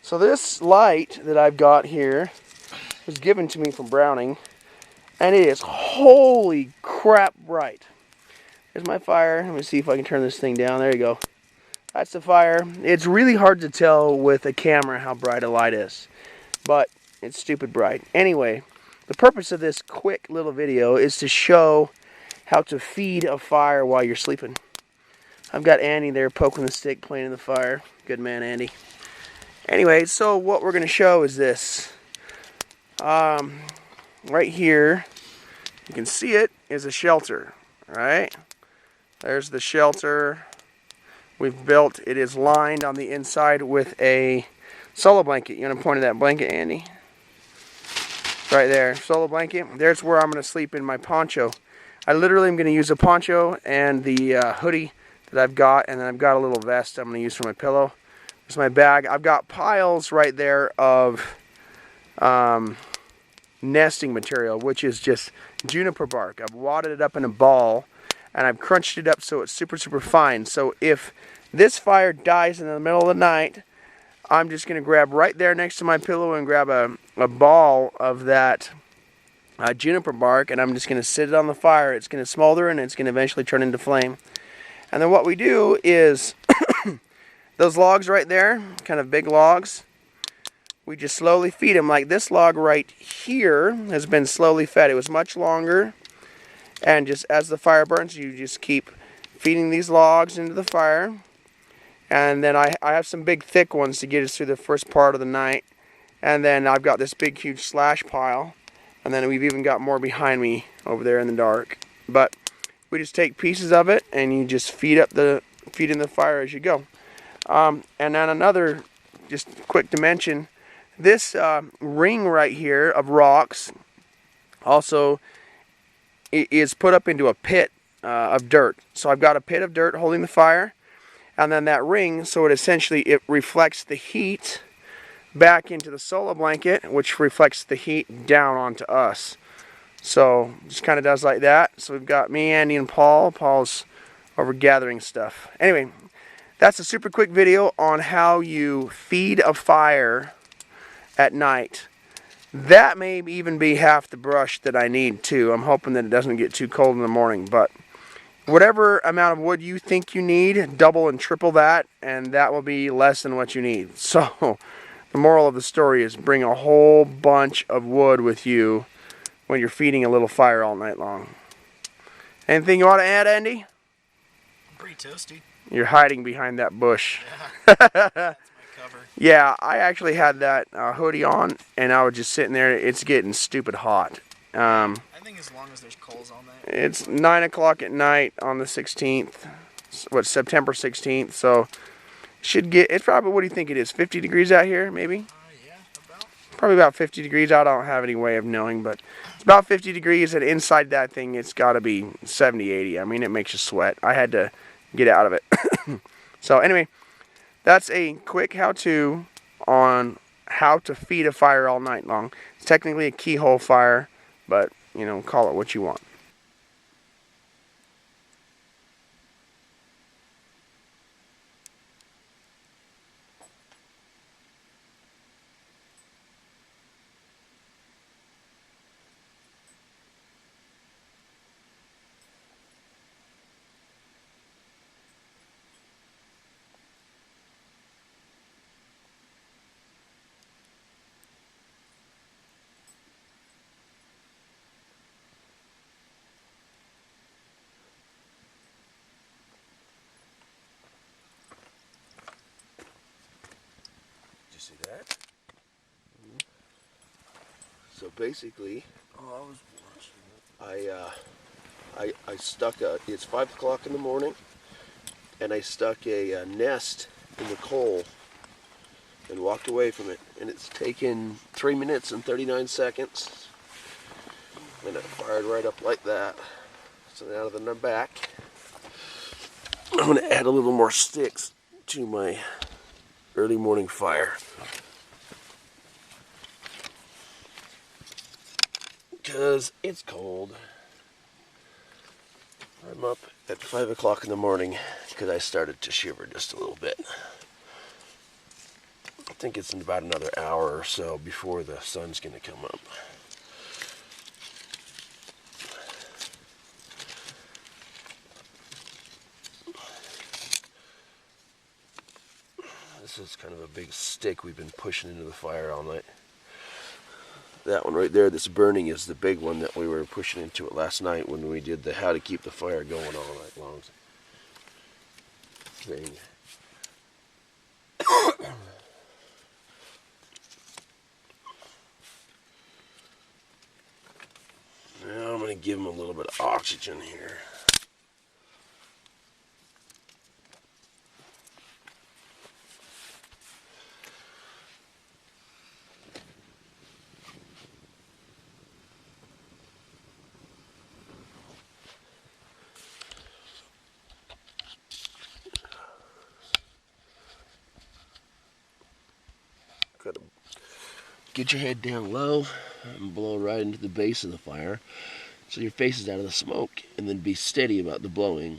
So this light that I've got here was given to me from Browning, and it is holy crap bright. There's my fire. Let me see if I can turn this thing down. There you go. That's the fire. It's really hard to tell with a camera how bright a light is, but it's stupid bright. Anyway, the purpose of this quick little video is to show how to feed a fire while you're sleeping. I've got Andy there poking the stick, playing in the fire. Good man, Andy. Anyway, so what we're going to show is this. Right here, you can see it, is a shelter, right? There's the shelter we've built. It is lined on the inside with a solo blanket. You want to point at that blanket, Andy? Right there, solo blanket. There's where I'm going to sleep in my poncho. I literally am going to use a poncho and the hoodie that I've got, and then I've got a little vest I'm going to use for my pillow. There's my bag. I've got piles right there of nesting material, which is just juniper bark. I've wadded it up in a ball, and I've crunched it up so it's super, super fine. So if this fire dies in the middle of the night, I'm just going to grab right there next to my pillow and grab a ball of that juniper bark, and I'm just going to sit it on the fire. It's going to smolder, and it's going to eventually turn into flame. And then what we do is, those logs right there, kind of big logs, we just slowly feed them. Like this log right here has been slowly fed. It was much longer, and just as the fire burns, you just keep feeding these logs into the fire. And then I have some big thick ones to get us through the first part of the night. And then I've got this big huge slash pile, and then we've even got more behind me over there in the dark. But we just take pieces of it, and you just feed in the fire as you go. And then another, just quick to mention, this ring right here of rocks also is put up into a pit of dirt. So I've got a pit of dirt holding the fire, and then that ring, so it reflects the heat back into the solo blanket, which reflects the heat down onto us. So just kind of does like that. So we've got me, Andy, and Paul. Paul's over gathering stuff. Anyway, that's a super quick video on how you feed a fire at night. That may even be half the brush that I need too. I'm hoping that it doesn't get too cold in the morning, but whatever amount of wood you think you need, double and triple that, and that will be less than what you need. So the moral of the story is bring a whole bunch of wood with you when you're feeding a little fire all night long. Anything you want to add, Andy? I'm pretty toasty. You're hiding behind that bush. Yeah, that's my cover. Yeah, I actually had that hoodie on, and I was just sitting there. It's getting stupid hot. I think as long as there's coals on that. It's 9 o'clock at night on the 16th. September 16th. So it's probably, what do you think it is? 50 degrees out here, maybe? Yeah, about. Probably about 50 degrees out. I don't have any way of knowing, but it's about 50 degrees, and inside that thing, it's got to be 70, 80. I mean, it makes you sweat. I had to get out of it. So anyway, that's a quick how-to on how to feed a fire all night long. It's technically a keyhole fire, but, you know, call it what you want. See that? So basically, I stuck it's 5 o'clock in the morning, and I stuck a nest in the coal and walked away from it, and it's taken 3 minutes and 39 seconds, and it fired right up like that. So now that I'm back, I'm going to add a little more sticks to my early morning fire, because it's cold. I'm up at 5 o'clock in the morning because I started to shiver just a little bit. think it's in about another hour or so before the sun's going to come up. This is kind of a big stick we've been pushing into the fire all night. That one right there that's burning is the big one that we were pushing into it last night when we did the how to keep the fire going all night long thing. Now I'm going to give them a little bit of oxygen here. Gotta get your head down low and blow right into the base of the fire so your face is out of the smoke, and then be steady about the blowing.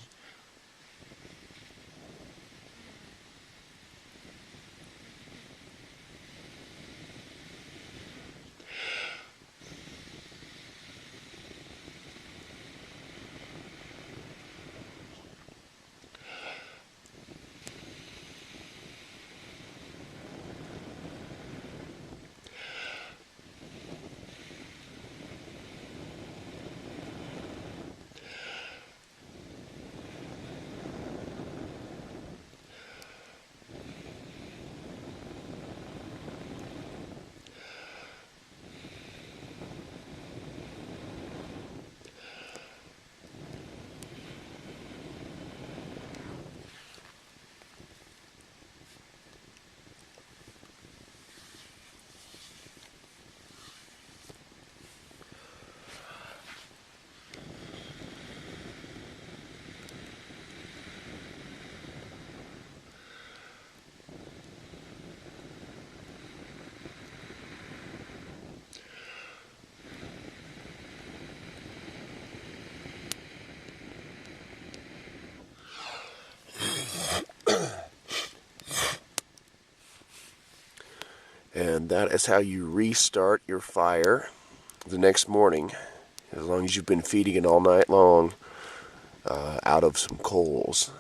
And that is how you restart your fire the next morning, as long as you've been feeding it all night long out of some coals.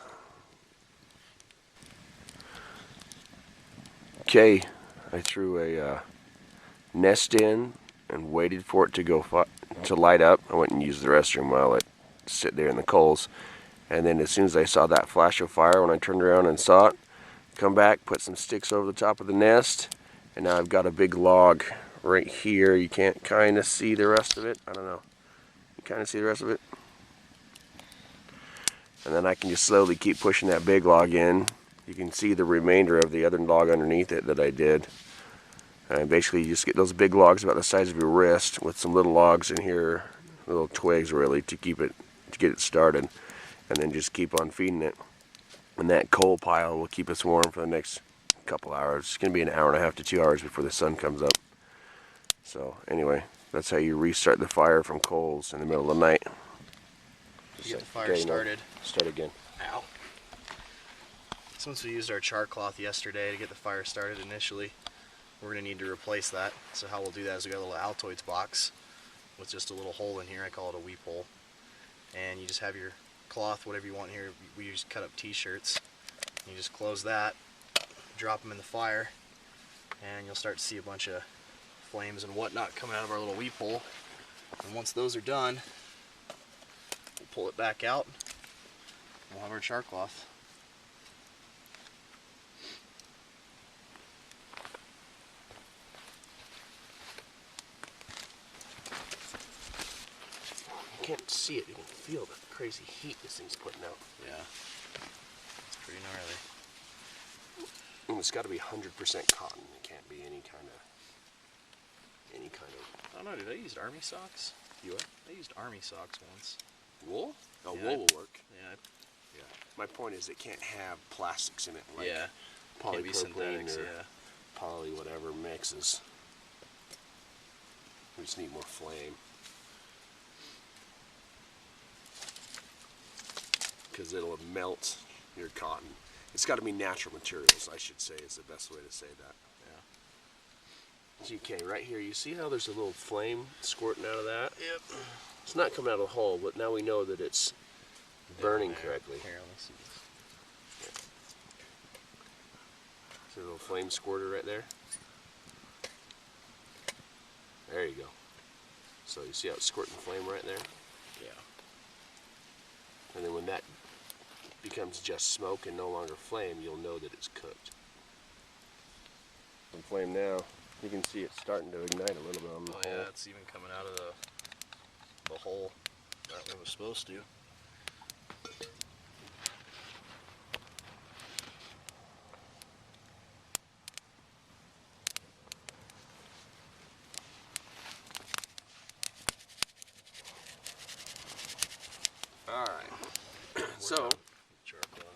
Okay, I threw a nest in and waited for it to to light up. I went and used the restroom while it sit there in the coals. And then as soon as I saw that flash of fire, when I turned around and saw it, come back, put some sticks over the top of the nest, and now I've got a big log right here. You can't kind of see the rest of it. I don't know. You kind of see the rest of it? And then I can just slowly keep pushing that big log in. You can see the remainder of the other log underneath it that I did. And basically you just get those big logs about the size of your wrist with some little logs in here, little twigs really, to get it started. And then just keep on feeding it. And that coal pile will keep us warm for the next couple hours. It's going to be an hour and a half to 2 hours before the sun comes up. So anyway, that's how you restart the fire from coals in the middle of the night. Just get the fire started. Start again. Ow. Since we used our char cloth yesterday to get the fire started initially, we're going to need to replace that. So how we'll do that is we got a little Altoids box with just a little hole in here. I call it a weep hole. And you just have your cloth, whatever you want here. We just cut up t-shirts. You just close that, drop them in the fire, and you'll start to see a bunch of flames and whatnot coming out of our little weep hole. And once those are done, we'll pull it back out. We'll have our char cloth. You can't see it, you can feel the crazy heat this thing's putting out. Yeah, it's pretty gnarly. And it's got to be 100% cotton. It can't be any kind of. I don't know, dude, I used army socks. You what? I used army socks once. Wool? Oh, Yeah, wool will work. Yeah. Yeah. My point is it can't have plastics in it like Yeah. Can't be polypropylene synthetics, or yeah. poly whatever mixes. We just need more flame. Because it'll melt your cotton. It's got to be natural materials, I should say, is the best way to say that. Yeah. Okay, right here, you see how there's a little flame squirting out of that? Yep. It's not coming out of the hole, but now we know that it's burning correctly. Here, let's see. See a little flame squirter right there? There you go. So you see how it's squirting flame right there? Yeah. And then when that becomes just smoke and no longer flame, you'll know that it's cooked. The flame now, you can see it's starting to ignite a little bit on the hole. Yeah, it's even coming out of the hole that it was supposed to. Alright. So, Charcoal.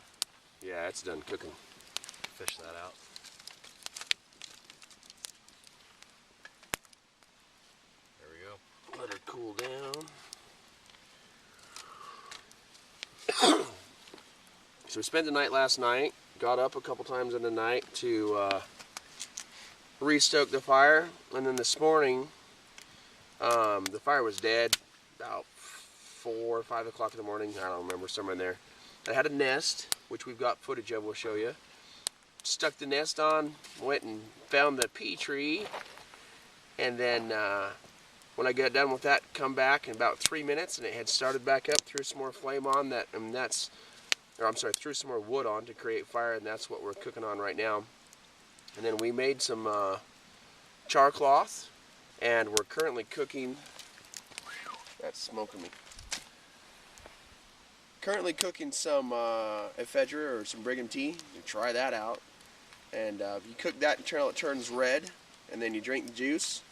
yeah, it's done cooking. Fish that out. There we go. Let her cool down. So we spent the night last night, got up a couple times in the night to restoke the fire, and then this morning the fire was dead about 4 or 5 o'clock in the morning. I don't remember, somewhere in there. I had a nest, which we've got footage of, we'll show you. Stuck the nest on, went and found the pea tree, and then when I got done with that, come back in about 3 minutes, and it had started back up, threw some more flame on that, and threw some more wood on to create fire, and that's what we're cooking on right now. And then we made some char cloth, and we're currently cooking. That's smoking me. Currently cooking some ephedra or some Brigham tea. You try that out, and you cook that until it turns red, and then you drink the juice.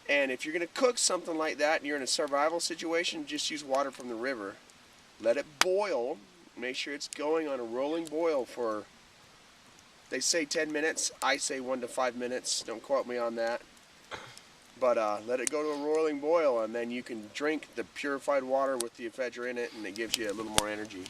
And if you're going to cook something like that and you're in a survival situation, just use water from the river. Let it boil. Make sure it's going on a rolling boil for, they say 10 minutes. I say 1 to 5 minutes. Don't quote me on that. But let it go to a rolling boil, and then you can drink the purified water with the ephedra in it, and it gives you a little more energy.